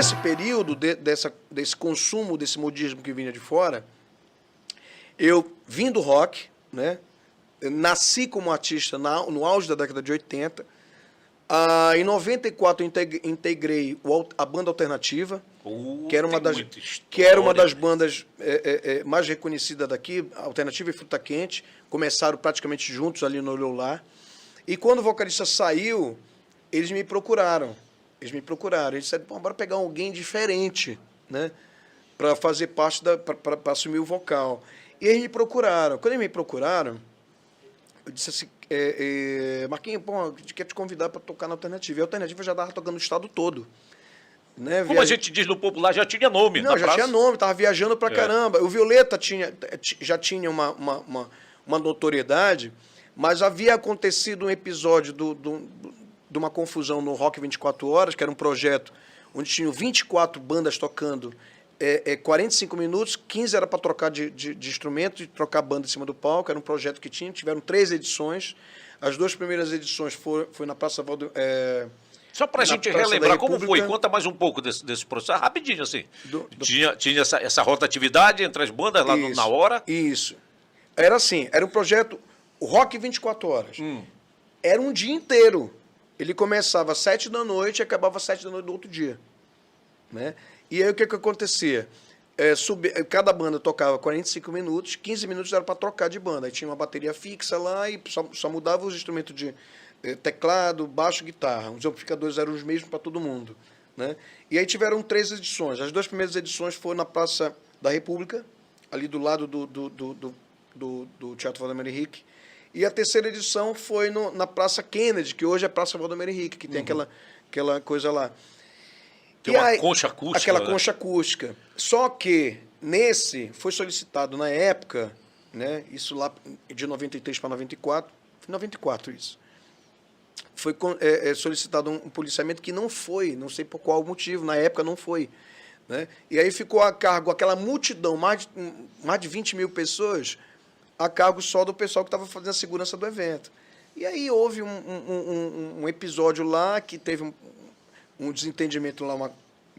nesse período desse consumo, desse modismo que vinha de fora, eu vim do rock, né? Eu nasci como artista no auge da década de 80. Em 94 eu integrei a banda Alternativa, que era uma das bandas mais reconhecidas daqui, Alternativa e Fruta Quente. Começaram praticamente juntos ali no Olho Lá. E quando o vocalista saiu, eles me procuraram. Eles disseram, bora pegar alguém diferente, né? Para fazer parte para assumir o vocal. E eles me procuraram. Quando eles me procuraram, eu disse assim, Marquinhos, a gente quer te convidar para tocar na Alternativa. E a Alternativa já estava tocando no estado todo. Né? Como a gente diz no popular, já tinha nome. Não, já tinha nome, estava viajando pra caramba. O Violeta já tinha uma notoriedade, mas havia acontecido um episódio de uma confusão no Rock 24 Horas, que era um projeto onde tinham 24 bandas tocando 45 minutos, 15 era para trocar de instrumento e trocar a banda em cima do palco. Era um projeto que tiveram 3 edições. As 2 primeiras edições foi na Praça Valdo. Só para a gente relembrar, como foi? Conta mais um pouco desse processo, rapidinho assim. Tinha essa rotatividade entre as bandas lá na hora? Isso. Era assim, era um projeto, o Rock 24 Horas. Era um dia inteiro. Ele começava às 7 da noite e acabava às 7 da noite do outro dia. Né? E aí o que acontecia? Cada banda tocava 45 minutos, 15 minutos era para trocar de banda. Aí tinha uma bateria fixa lá e só mudava os instrumentos de teclado, baixo, guitarra. Os amplificadores eram os mesmos para todo mundo. Né? E aí tiveram 3 edições. As 2 primeiras edições foram na Praça da República, ali do lado do Teatro Valdemar Henrique. E a 3ª edição foi na Praça Kennedy, que hoje é Praça Valdemar Henrique, que tem aquela coisa lá. Tem uma concha acústica. Aquela concha acústica. Só que nesse foi solicitado na época, né, isso lá de 93 para 94, foi 94 isso. Foi solicitado um policiamento que não foi, não sei por qual motivo, na época não foi. Né? E aí ficou a cargo aquela multidão, mais de 20 mil pessoas, a cargo só do pessoal que estava fazendo a segurança do evento. E aí houve um episódio lá que teve um desentendimento lá, uma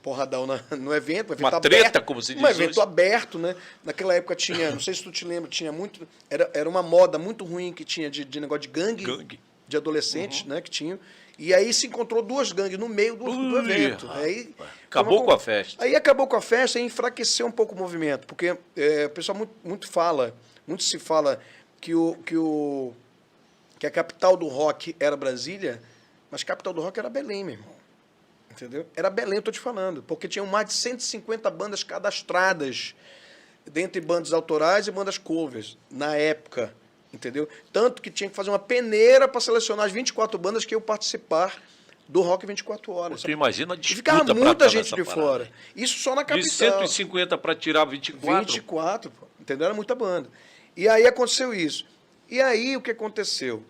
porradão no evento. Um evento uma aberto, treta, como se diz um evento hoje. Aberto, né? Naquela época tinha, não sei se tu te lembra, tinha muito... Era uma moda muito ruim que tinha de negócio de gangue. De adolescentes, né, que tinham. E aí se encontrou 2 gangues no meio do evento. Aí, acabou com a festa. Aí acabou com a festa e enfraqueceu um pouco o movimento, porque o pessoal muito se fala que a capital do rock era Brasília, mas a capital do rock era Belém, meu irmão. Entendeu? Era Belém, eu estou te falando, porque tinham mais de 150 bandas cadastradas, dentre bandas autorais e bandas covers, na época. Entendeu? Tanto que tinha que fazer uma peneira para selecionar as 24 bandas que iam participar do Rock 24 Horas. Você imagina a disputa. Ficava muita gente de fora. Isso só na capital. De 150 para tirar 24? 24, pô. Entendeu? Era muita banda. E aí aconteceu isso. E aí o que aconteceu?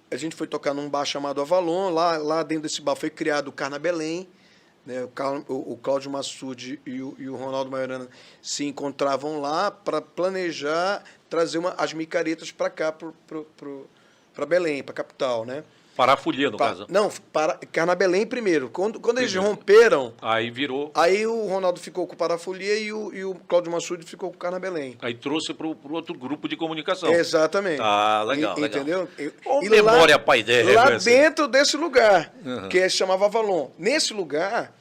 A gente foi tocar num bar chamado Avalon, lá dentro desse bar foi criado o Carna Belém. Né, o Cláudio Massude e o Ronaldo Maiorana se encontravam lá para planejar trazer as micaretas para cá, para Belém, para a capital. Né? Para a folia, no caso. Não, para Carna Belém primeiro. Quando eles romperam... Aí virou... Aí o Ronaldo ficou com o Parafolia e o Cláudio Massude ficou com o Carna Belém. Aí trouxe para o outro grupo de comunicação. Exatamente. Ah, legal. Entendeu? E memória, pai dele. Lá dentro desse lugar, que se chamava Avalon. Nesse lugar,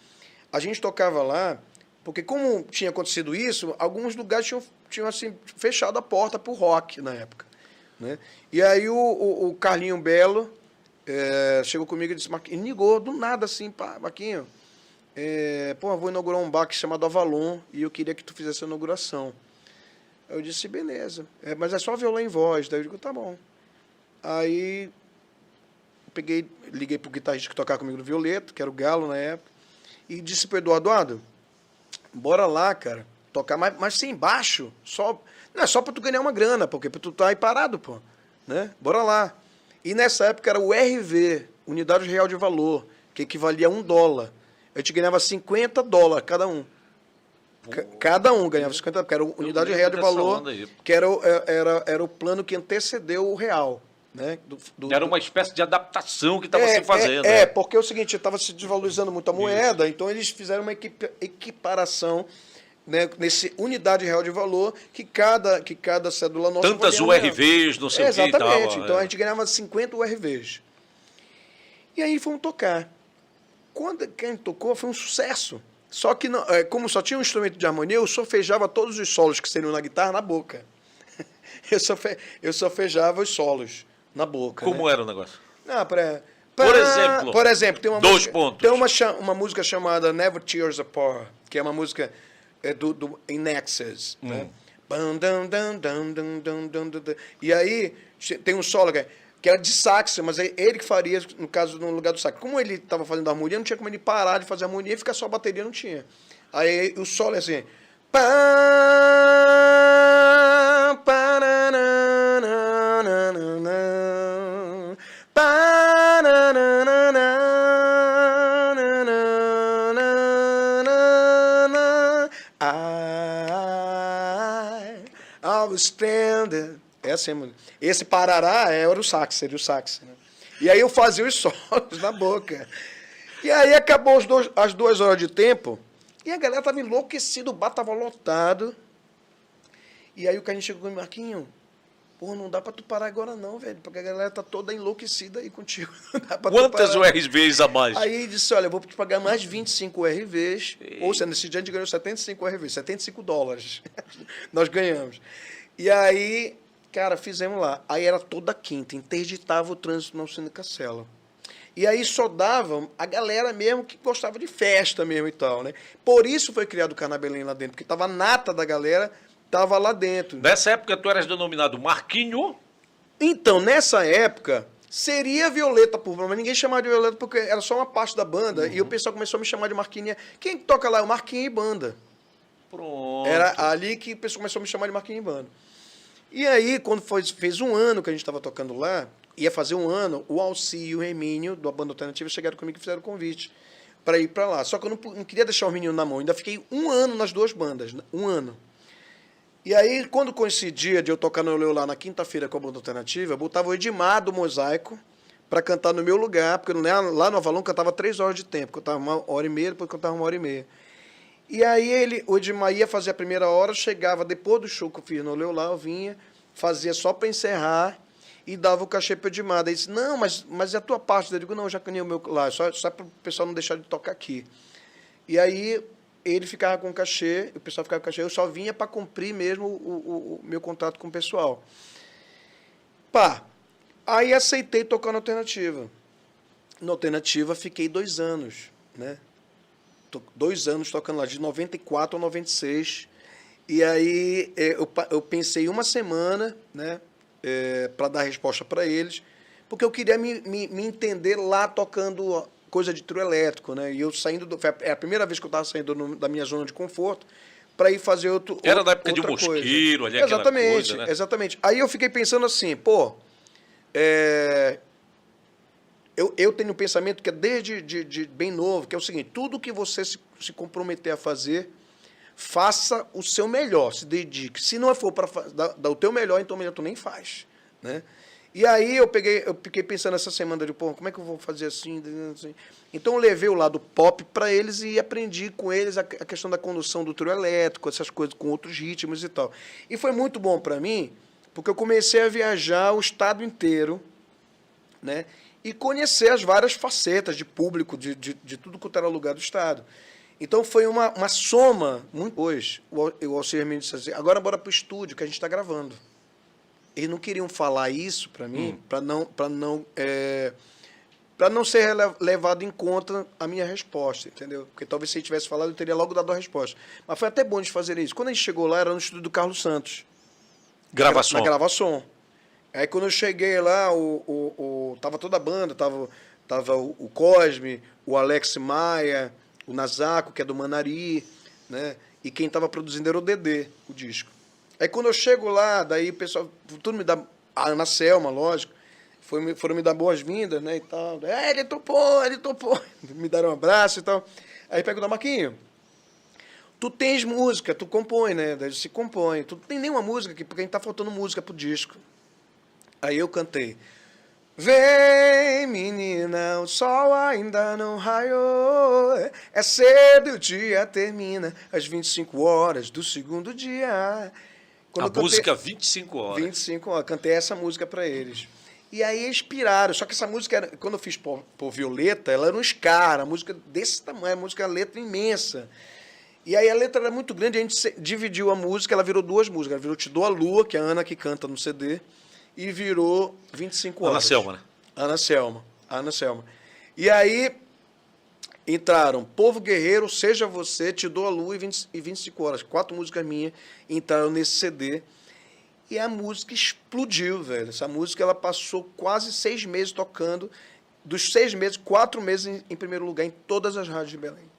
a gente tocava lá, porque como tinha acontecido isso, alguns lugares tinham assim, fechado a porta para o rock na época. Né? E aí o Carlinho Belo chegou comigo e disse, Marquinhos, ligou do nada assim, pá, Marquinhos, vou inaugurar um bar chamado Avalon e eu queria que tu fizesse a inauguração. Eu disse, beleza, mas é só violão em voz. Daí eu digo, tá bom. Aí liguei pro guitarrista que tocava comigo no Violeto, que era o Galo na época, e disse pro Eduardo, bora lá, cara, tocar, mas sem baixo, não é só pra tu ganhar uma grana, porque tu tá aí parado, pô, né? Bora lá. E nessa época era o RV, Unidade Real de Valor, que equivalia a $1. A gente ganhava $50 cada um. Cada um ganhava 50, porque era a Unidade Real de Valor, que era o plano que antecedeu o real. né? Era uma espécie de adaptação que estava se fazendo. Porque é o seguinte, estava se desvalorizando muito a moeda, então eles fizeram uma equiparação, né, nesse unidade real de valor, que cada cédula nossa Tantas valia URVs, não sei o que e tal. Exatamente, então a gente ganhava 50 URVs. E aí fomos tocar. Quando quem tocou foi um sucesso. Só que, como só tinha um instrumento de harmonia, eu solfejava todos os solos que seriam na guitarra na boca. Eu solfejava os solos na boca. Como era o negócio? Não, Por exemplo, tem uma dois música, pontos. Tem uma música chamada Never Tears Apart, que é uma música do In Excess, né? E aí tem um solo que era de sax, mas é ele que faria, no caso, no lugar do sax. Como ele estava fazendo a harmonia, não tinha como ele parar de fazer a harmonia e ficar só a bateria, não tinha. Aí o solo é assim... I was stranded. Esse parará era o sax, seria o sax. Né? E aí eu fazia os solos na boca. E aí acabou as 2 horas de tempo, e a galera tava enlouquecida, o bar tava lotado. E aí o Carlinhos chegou comigo, Marquinho, porra, não dá pra tu parar agora não, velho, porque a galera tá toda enlouquecida aí contigo. Quantas URVs a mais? Aí ele disse, olha, eu vou te pagar mais 25 URVs, ou seja, nesse dia a gente ganhou 75 URVs, $75. Nós ganhamos. E aí, cara, fizemos lá. Aí era toda quinta, interditava o trânsito na Alcine Castelo. E aí só dava a galera mesmo que gostava de festa mesmo e tal, né? Por isso foi criado o Carnabelém lá dentro, porque tava a nata da galera, tava lá dentro. Nessa época tu eras denominado Marquinho? Então, nessa época, seria Violeta Púrpura, mas ninguém chamava de Violeta porque era só uma parte da banda, e o pessoal começou a me chamar de Marquinha. Quem toca lá é o Marquinho e Banda. Pronto. Era ali que o pessoal começou a me chamar de Marquinho e Banda. E aí, quando fez um ano que a gente estava tocando lá, ia fazer um ano, o Alci e o Hermínio, da banda alternativa, chegaram comigo e fizeram o convite para ir para lá. Só que eu não queria deixar o menino na mão, ainda fiquei um ano nas 2 bandas, um ano. E aí, quando coincidia de eu tocar no Leu lá na quinta-feira com a banda alternativa, eu botava o Edmar do Mosaico para cantar no meu lugar, porque lá no Avalon cantava 3 horas de tempo, cantava 1h30, depois cantava 1h30. E aí o Edmar ia fazer a primeira hora, chegava depois do show que eu fiz no Leu lá, eu vinha, fazia só para encerrar e dava o cachê para o Edmar. Daí disse, não, mas é a tua parte? Eu digo, não, eu já canei o meu lá, só para o pessoal não deixar de tocar aqui. E aí ele ficava com o cachê, o pessoal ficava com o cachê, eu só vinha para cumprir mesmo o meu contrato com o pessoal. Aí aceitei tocar na Alternativa. Na Alternativa fiquei 2 anos, né? 2 anos tocando lá, de 94 a 96. E aí eu pensei uma semana, né, para dar resposta para eles, porque eu queria me entender lá tocando coisa de trio elétrico, né? E eu saindo é a primeira vez que eu estava saindo da minha zona de conforto para ir fazer Era da época de Mosqueiro, ali aquela coisa, né? Exatamente. Aí eu fiquei pensando assim, eu tenho um pensamento que é desde de bem novo, que é o seguinte, tudo que você se comprometer a fazer, faça o seu melhor, se dedique. Se não for para dar o teu melhor, então o melhor tu nem faz, né? E aí eu fiquei pensando essa semana de, como é que eu vou fazer assim? Então eu levei o lado pop para eles e aprendi com eles a questão da condução do trio elétrico, essas coisas com outros ritmos e tal. E foi muito bom para mim, porque eu comecei a viajar o estado inteiro, né? E conhecer as várias facetas de público, de tudo quanto era lugar do estado. Então foi uma soma muito hoje. O Alcir Hermínio disse assim, agora bora para o estúdio, que a gente está gravando. Eles não queriam falar isso para mim, para não ser levado em conta a minha resposta, entendeu? Porque talvez se ele tivesse falado, eu teria logo dado a resposta. Mas foi até bom de fazer isso. Quando a gente chegou lá, era no estúdio do Carlos Santos. Gravação. Na gravação. Aí quando eu cheguei lá, tava toda a banda, tava o Cosme, o Alex Maia, o Nazaco, que é do Manari, né? E quem estava produzindo era o Dedê, o disco. Aí quando eu chego lá, daí o pessoal, tudo me dá, a Ana Selma, lógico, foram me dar boas-vindas, né, e tal. Ele topou, me deram um abraço e tal. Aí perguntou, Marquinho, tu tens música, tu compõe, né? Daí se compõe. Tu não tem nenhuma música aqui, porque a gente tá faltando música pro disco. Aí eu cantei, Vem, menina, o sol ainda não raiou. É cedo, o dia termina às 25 horas do segundo dia. A música 25 horas. 25 horas. Cantei essa música pra eles. E aí eles piraram. Só que essa música, quando eu fiz por Violeta, ela era um ska, a música desse tamanho, a música, a letra imensa. E aí a letra era muito grande, a gente dividiu a música, ela virou duas músicas. Ela virou Te Dou a Lua, que é a Ana que canta no CD, e virou 25 horas. Ana Selma, né? Ana Selma. E aí entraram Povo Guerreiro, Seja Você, Te Dou a Lua e 25 horas. 4 músicas minhas entraram nesse CD. E a música explodiu, velho. Essa música ela passou quase 6 meses tocando. Dos 6 meses, 4 meses em primeiro lugar em todas as rádios de Belém.